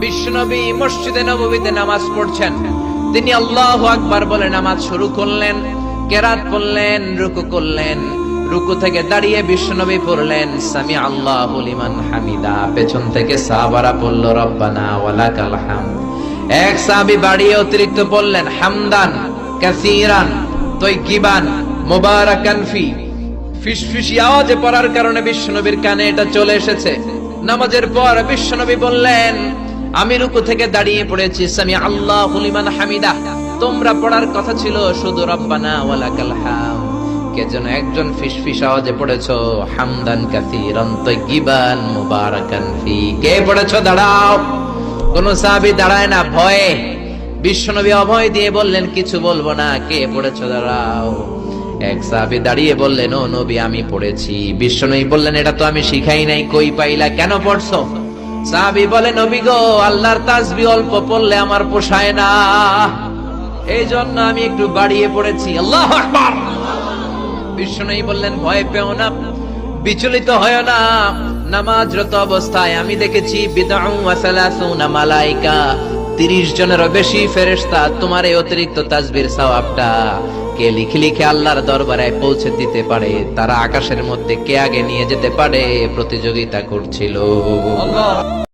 বিশ্বনবী মসজিদে নববীতে নামাজ পড়ছেন। তিনি আল্লাহু আকবার বলে নামাজ শুরু করলেন, কেরাত পড়লেন, রুকু করলেন। রুকু থেকে দাঁড়িয়ে বিশ্বনবী পড়লেন সামি আল্লাহু লিমান হামিদা। পেছন থেকে সাহাবারা পড়ল রব্বানা ওয়ালাকাল হামদ। এক সাহাবী বাড়িয়ে অতিরিক্ত পড়লেন হামদান কাসীরান তাইয়িবান মুবারাকান ফি। ফিসফিসি আওয়াজে পড়ার কারণে বিশ্বনবীর কানে এটা চলে এসেছে। নামাজের পর বিশ্বনবী বললেন, আমি রুকু থেকে দাঁড়িয়ে পড়েছি সামি আল্লাহু লিমান হামিদা। তোমরা পড়ার কথা ছিল শুধু রব্বানা ওয়ালাকাল হামদ, কে যেন একজন ফিসফিস আওয়াজে পড়েছো হামদান কাসীরান তাইয়িবান মুবারাকান ফি। কে পড়েছো? দাঁড়াও। কোন সাহাবী দাঁড়ায় না ভয়ে। বিশ্বনবী অভয় দিয়ে বললেন, কিছু বলবো না, কে পড়েছো? দাঁড়াও। এক সাহাবী দাঁড়িয়ে বললেন, ও নবী আমি পড়েছি। বিশ্বনবী বললেন, এটা তো আমি শিখাই নাই, কই পাইলা, কেন পড়ছো? সাহাবী বলে, নবী গো, আল্লাহর তাসবিহ অল্প পড়লে আমার পোষায় না, এই জন্য আমি একটু বাড়িয়ে পড়েছি। আল্লাহু আকবার। বিশ্বনবী বললেন, ভয় পেও না, বিচলিত হয় না। নামাজরত অবস্থায় আমি দেখেছি বিদআউ ওয়া সালাসুনা মালায়েকা, 30 জনেরও বেশি ফেরেশতা তোমার এই অতিরিক্ত তাসবিহর সওয়াবটা কে লিখে লিখে আল্লাহর দরবারে পৌঁছে দিতে পারে। তারা আকাশের মধ্যে কে আগে নিয়ে যেতে পারে প্রতিযোগিতা করছিল। আল্লাহ।